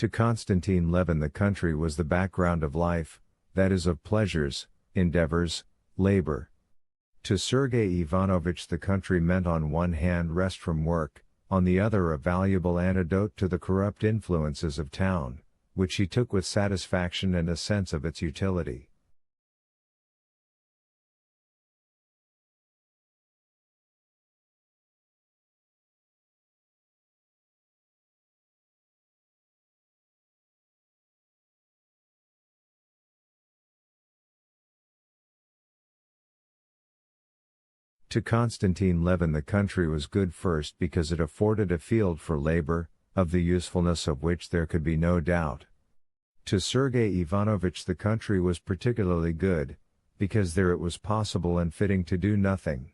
To Konstantin Levin the country was the background of life, that is of pleasures, endeavors, labor. To Sergei Ivanovich the country meant on one hand rest from work, on the other a valuable antidote to the corrupt influences of town, which he took with satisfaction and a sense of its utility. To Konstantin Levin the country was good first because it afforded a field for labor, of the usefulness of which there could be no doubt. To Sergei Ivanovich the country was particularly good, because there it was possible and fitting to do nothing.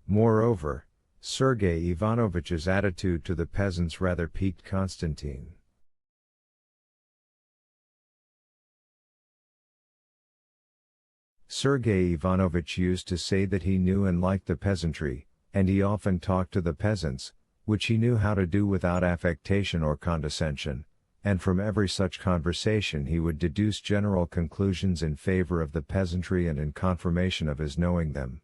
Moreover, Sergei Ivanovich's attitude to the peasants rather piqued Konstantin. Sergei Ivanovich used to say that he knew and liked the peasantry, and he often talked to the peasants, which he knew how to do without affectation or condescension, and from every such conversation he would deduce general conclusions in favor of the peasantry and in confirmation of his knowing them.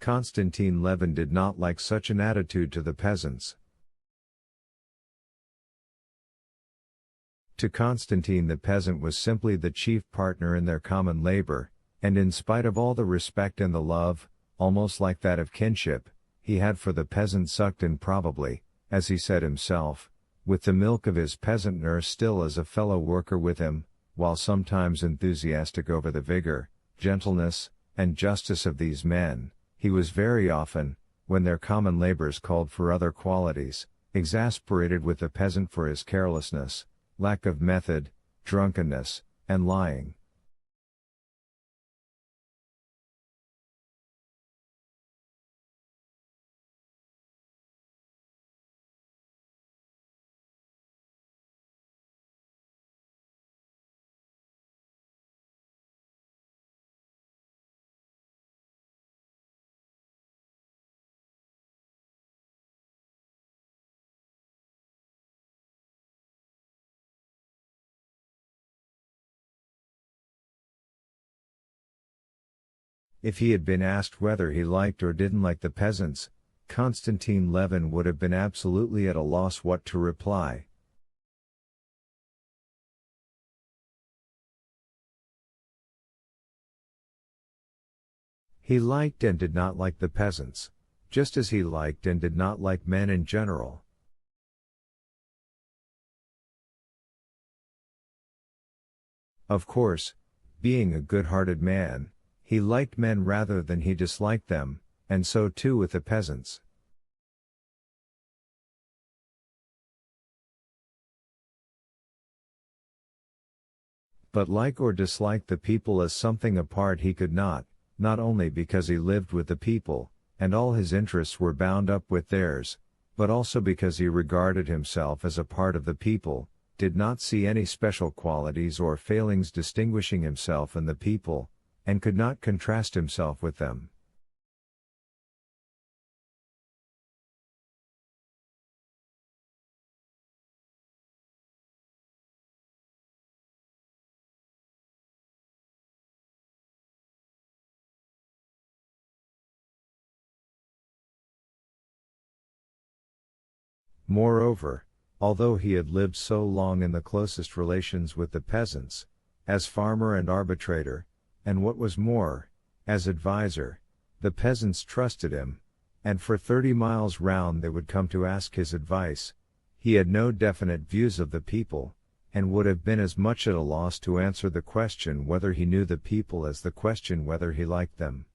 Konstantin Levin did not like such an attitude to the peasants. To Konstantin the peasant was simply the chief partner in their common labor, and in spite of all the respect and the love, almost like that of kinship, he had for the peasant sucked in probably, as he said himself, with the milk of his peasant nurse still as a fellow worker with him, while sometimes enthusiastic over the vigor, gentleness, and justice of these men, he was very often, when their common labors called for other qualities, exasperated with the peasant for his carelessness, lack of method, drunkenness, and lying. If he had been asked whether he liked or didn't like the peasants, Konstantin Levin would have been absolutely at a loss what to reply. He liked and did not like the peasants, just as he liked and did not like men in general. Of course, being a good-hearted man, he liked men rather than he disliked them, and so too with the peasants. But like or dislike the people as something apart he could not only because he lived with the people, and all his interests were bound up with theirs, but also because he regarded himself as a part of the people, did not see any special qualities or failings distinguishing himself and the people, and could not contrast himself with them. Moreover, although he had lived so long in the closest relations with the peasants, as farmer and arbitrator, and what was more, as adviser, the peasants trusted him, and for 30 miles round they would come to ask his advice. He had no definite views of the people, and would have been as much at a loss to answer the question whether he knew the people as the question whether he liked them.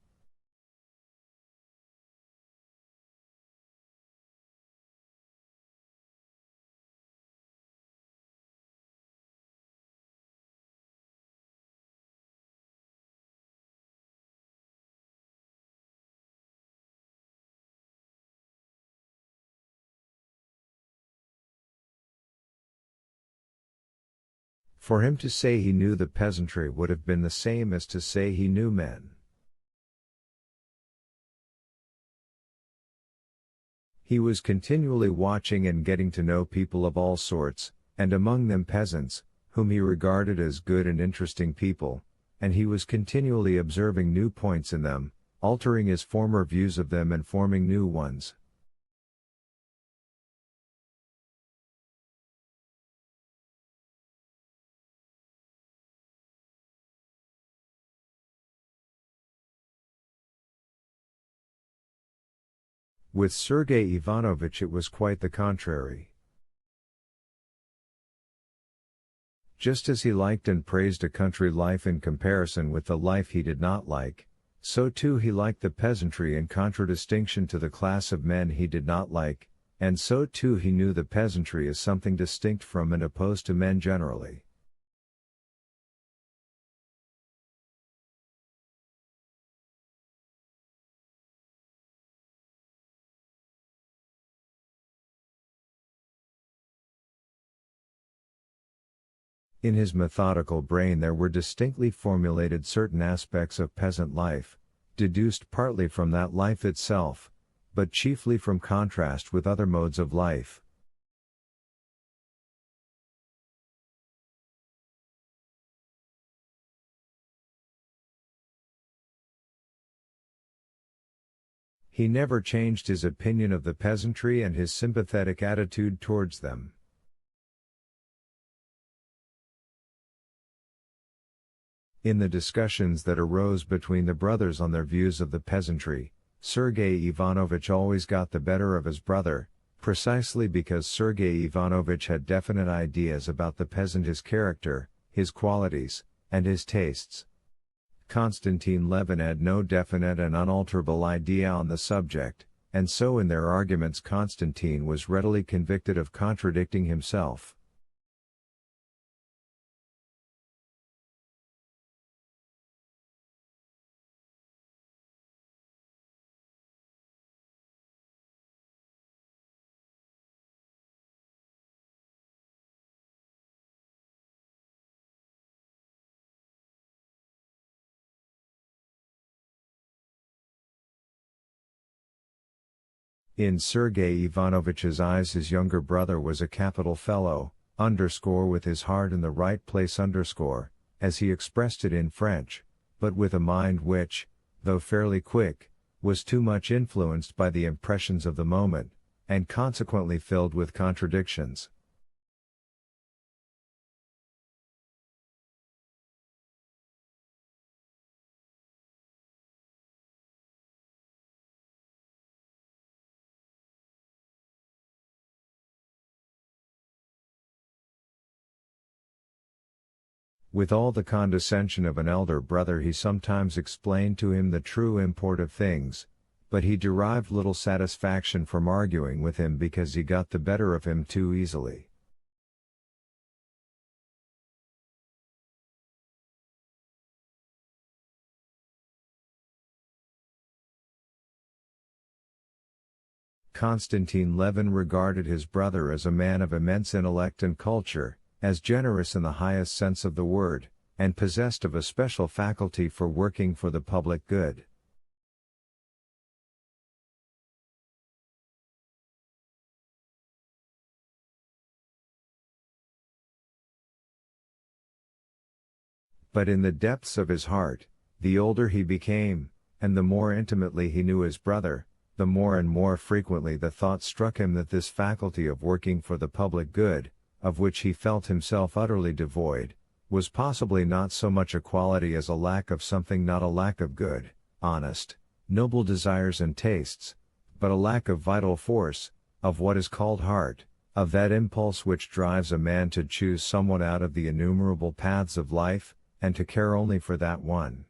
For him to say he knew the peasantry would have been the same as to say he knew men. He was continually watching and getting to know people of all sorts, and among them peasants, whom he regarded as good and interesting people, and he was continually observing new points in them, altering his former views of them and forming new ones. With Sergei Ivanovich it was quite the contrary. Just as he liked and praised a country life in comparison with the life he did not like, so too he liked the peasantry in contradistinction to the class of men he did not like, and so too he knew the peasantry as something distinct from and opposed to men generally. In his methodical brain there were distinctly formulated certain aspects of peasant life, deduced partly from that life itself, but chiefly from contrast with other modes of life. He never changed his opinion of the peasantry and his sympathetic attitude towards them. In the discussions that arose between the brothers on their views of the peasantry, Sergei Ivanovich always got the better of his brother, precisely because Sergei Ivanovich had definite ideas about the peasant, his character, his qualities, and his tastes. Konstantin Levin had no definite and unalterable idea on the subject, and so in their arguments Konstantin was readily convicted of contradicting himself. In Sergei Ivanovich's eyes his younger brother was a capital fellow, with his heart in the right place, as he expressed it in French, but with a mind which, though fairly quick, was too much influenced by the impressions of the moment, and consequently filled with contradictions. With all the condescension of an elder brother he sometimes explained to him the true import of things, but he derived little satisfaction from arguing with him because he got the better of him too easily. Konstantin Levin regarded his brother as a man of immense intellect and culture, as generous in the highest sense of the word, and possessed of a special faculty for working for the public good. But in the depths of his heart, the older he became, and the more intimately he knew his brother, the more and more frequently the thought struck him that this faculty of working for the public good, of which he felt himself utterly devoid, was possibly not so much a quality as a lack of something, not a lack of good, honest, noble desires and tastes, but a lack of vital force, of what is called heart, of that impulse which drives a man to choose someone out of the innumerable paths of life, and to care only for that one.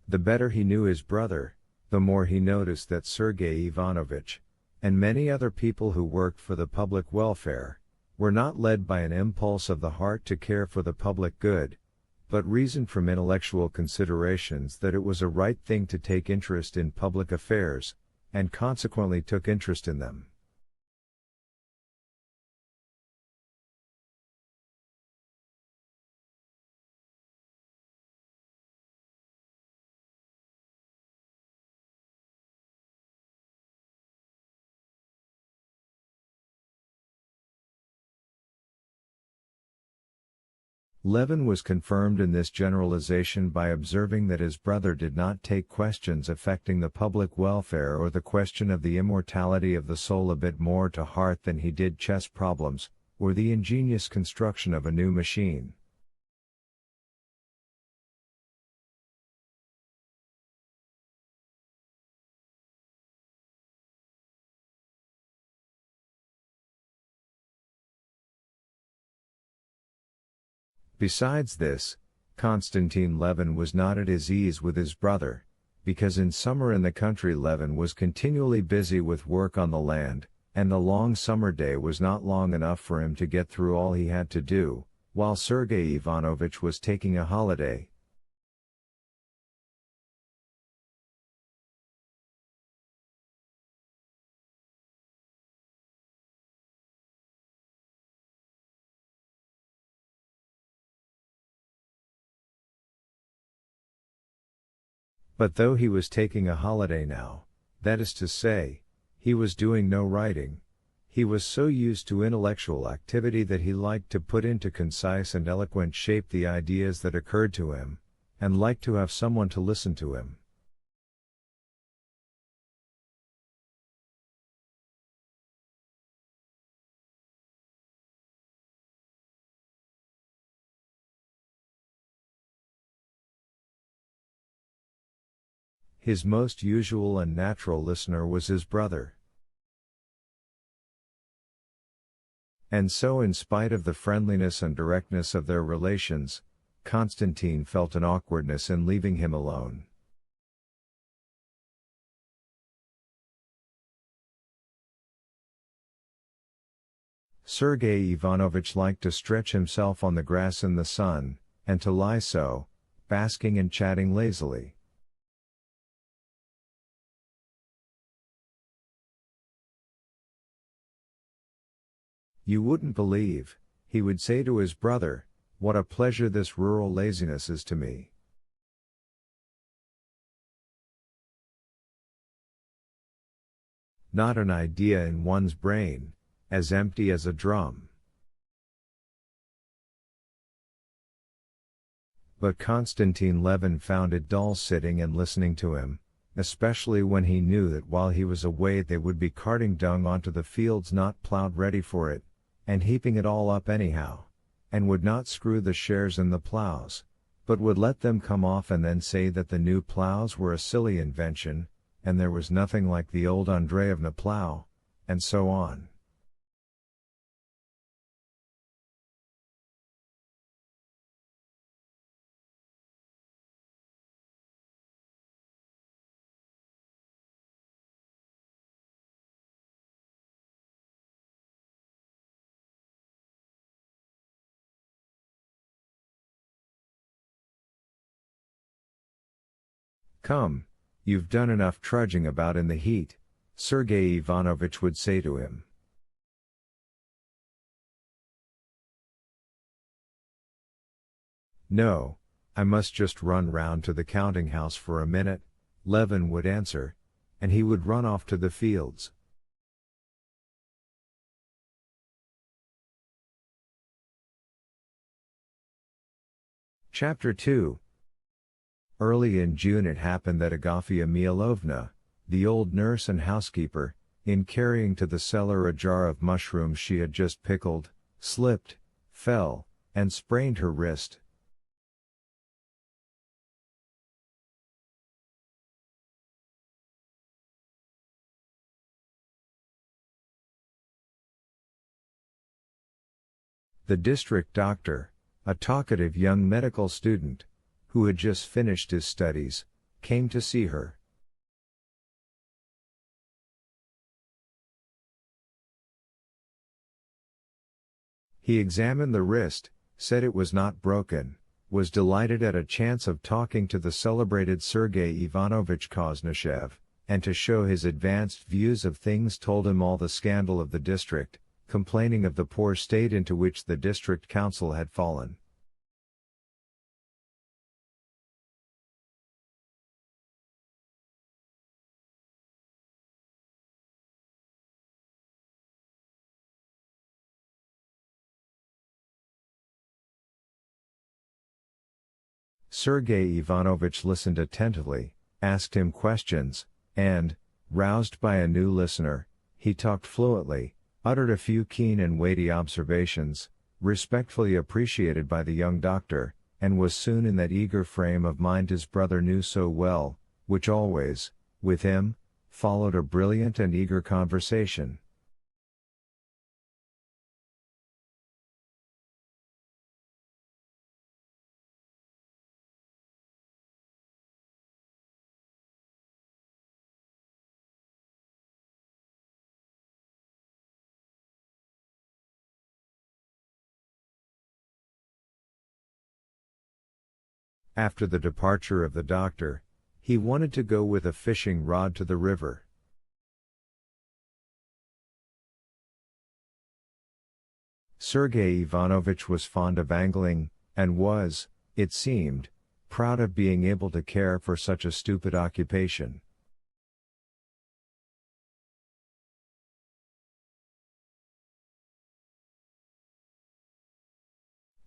The better he knew his brother, the more he noticed that Sergei Ivanovich, and many other people who worked for the public welfare, were not led by an impulse of the heart to care for the public good, but reasoned from intellectual considerations that it was a right thing to take interest in public affairs, and consequently took interest in them. Levin was confirmed in this generalization by observing that his brother did not take questions affecting the public welfare or the question of the immortality of the soul a bit more to heart than he did chess problems, or the ingenious construction of a new machine. Besides this, Konstantin Levin was not at his ease with his brother, because in summer in the country Levin was continually busy with work on the land, and the long summer day was not long enough for him to get through all he had to do, while Sergei Ivanovich was taking a holiday. But though he was taking a holiday now, that is to say, he was doing no writing, he was so used to intellectual activity that he liked to put into concise and eloquent shape the ideas that occurred to him, and liked to have someone to listen to him. His most usual and natural listener was his brother. And so, in spite of the friendliness and directness of their relations, Konstantin felt an awkwardness in leaving him alone. Sergei Ivanovich liked to stretch himself on the grass in the sun, and to lie so, basking and chatting lazily. "You wouldn't believe," he would say to his brother, "what a pleasure this rural laziness is to me. Not an idea in one's brain, as empty as a drum." But Konstantin Levin found it dull sitting and listening to him, especially when he knew that while he was away they would be carting dung onto the fields not plowed ready for it, and heaping it all up anyhow, and would not screw the shares in the plows, but would let them come off and then say that the new plows were a silly invention, and there was nothing like the old Andreevna plow, and so on. "Come, you've done enough trudging about in the heat," Sergei Ivanovich would say to him. "No, I must just run round to the counting house for a minute," Levin would answer, and he would run off to the fields. Chapter 2. Early in June it happened that Agafia Mihalovna, the old nurse and housekeeper, in carrying to the cellar a jar of mushrooms she had just pickled, slipped, fell, and sprained her wrist. The district doctor, a talkative young medical student, who had just finished his studies, came to see her. He examined the wrist, said it was not broken, was delighted at a chance of talking to the celebrated Sergei Ivanovich Koznishev, and to show his advanced views of things told him all the scandal of the district, complaining of the poor state into which the district council had fallen. Sergei Ivanovich listened attentively, asked him questions, and, roused by a new listener, he talked fluently, uttered a few keen and weighty observations, respectfully appreciated by the young doctor, and was soon in that eager frame of mind his brother knew so well, which always, with him, followed a brilliant and eager conversation. After the departure of the doctor, he wanted to go with a fishing rod to the river. Sergei Ivanovich was fond of angling, and was, it seemed, proud of being able to care for such a stupid occupation.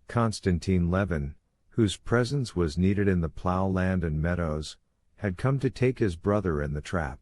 Konstantin Levin, whose presence was needed in the plough land and meadows, had come to take his brother in the trap.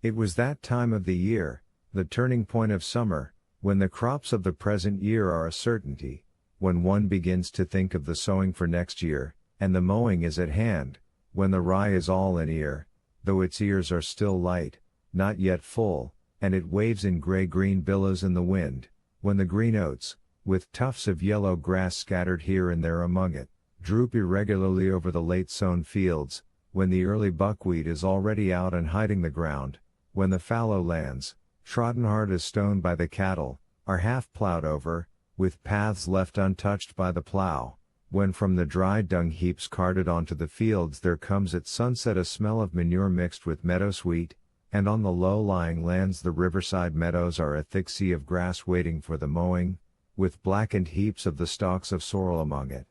It was that time of the year, the turning point of summer, when the crops of the present year are a certainty, when one begins to think of the sowing for next year, and the mowing is at hand, when the rye is all in ear, though its ears are still light, not yet full, and it waves in gray-green billows in the wind, when the green oats, with tufts of yellow grass scattered here and there among it, droop irregularly over the late-sown fields, when the early buckwheat is already out and hiding the ground, when the fallow lands, trodden hard as stone by the cattle, are half plowed over, with paths left untouched by the plow, when from the dry dung heaps carted onto the fields there comes at sunset a smell of manure mixed with meadowsweet, and on the low-lying lands the riverside meadows are a thick sea of grass waiting for the mowing, with blackened heaps of the stalks of sorrel among it.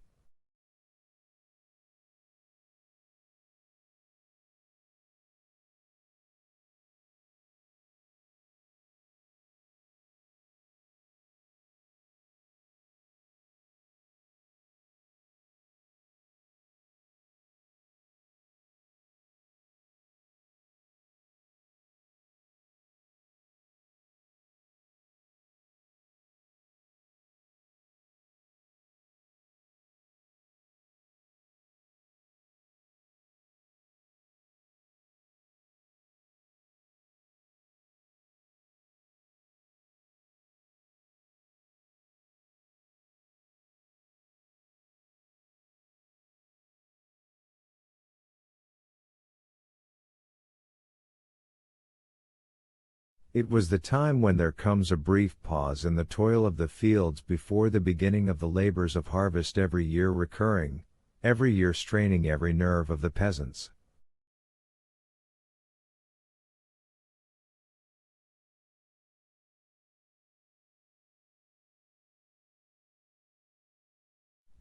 It was the time when there comes a brief pause in the toil of the fields before the beginning of the labors of harvest, every year recurring, every year straining every nerve of the peasants.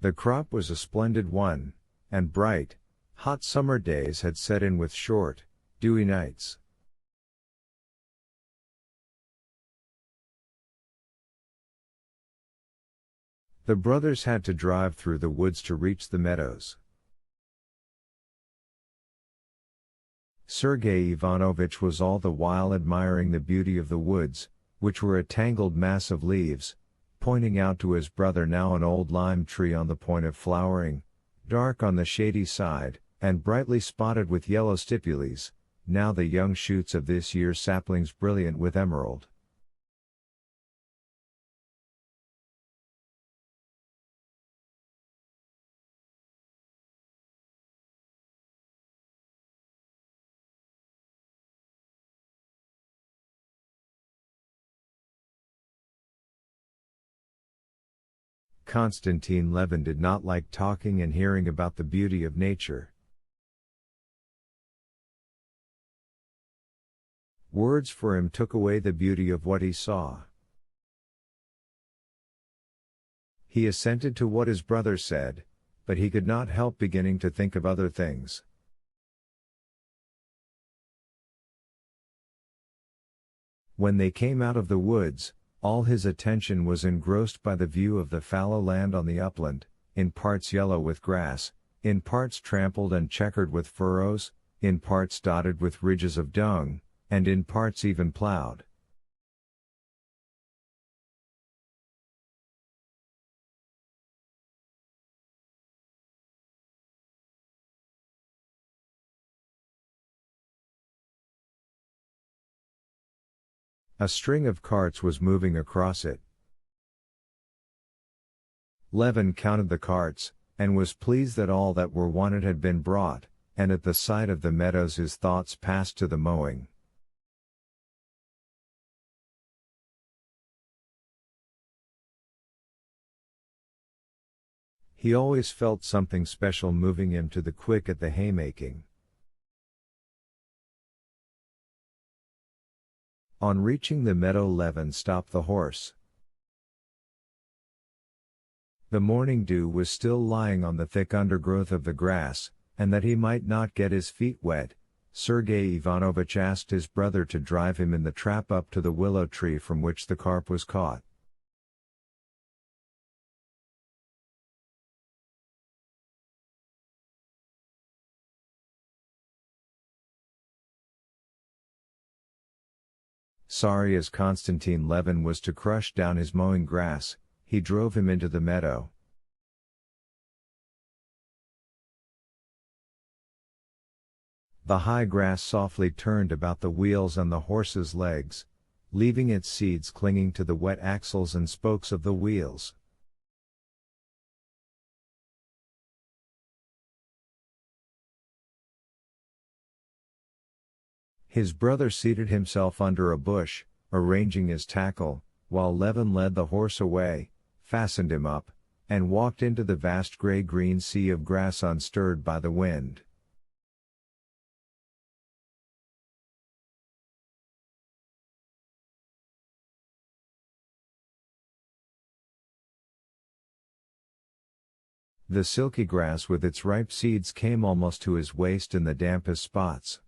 The crop was a splendid one, and bright, hot summer days had set in with short, dewy nights. The brothers had to drive through the woods to reach the meadows. Sergei Ivanovich was all the while admiring the beauty of the woods, which were a tangled mass of leaves, pointing out to his brother now an old lime tree on the point of flowering, dark on the shady side, and brightly spotted with yellow stipules, now the young shoots of this year's saplings brilliant with emerald. Konstantin Levin did not like talking and hearing about the beauty of nature. Words for him took away the beauty of what he saw. He assented to what his brother said, but he could not help beginning to think of other things. When they came out of the woods, all his attention was engrossed by the view of the fallow land on the upland, in parts yellow with grass, in parts trampled and checkered with furrows, in parts dotted with ridges of dung, and in parts even plowed. A string of carts was moving across it. Levin counted the carts, and was pleased that all that were wanted had been brought, and at the sight of the meadows his thoughts passed to the mowing. He always felt something special moving him to the quick at the haymaking. On reaching the meadow, Levin stopped the horse. The morning dew was still lying on the thick undergrowth of the grass, and that he might not get his feet wet, Sergei Ivanovich asked his brother to drive him in the trap up to the willow tree from which the carp was caught. Sorry as Konstantin Levin was to crush down his mowing grass, he drove him into the meadow. The high grass softly turned about the wheels and the horse's legs, leaving its seeds clinging to the wet axles and spokes of the wheels. His brother seated himself under a bush, arranging his tackle, while Levin led the horse away, fastened him up, and walked into the vast gray-green sea of grass unstirred by the wind. The silky grass with its ripe seeds came almost to his waist in the dampest spots.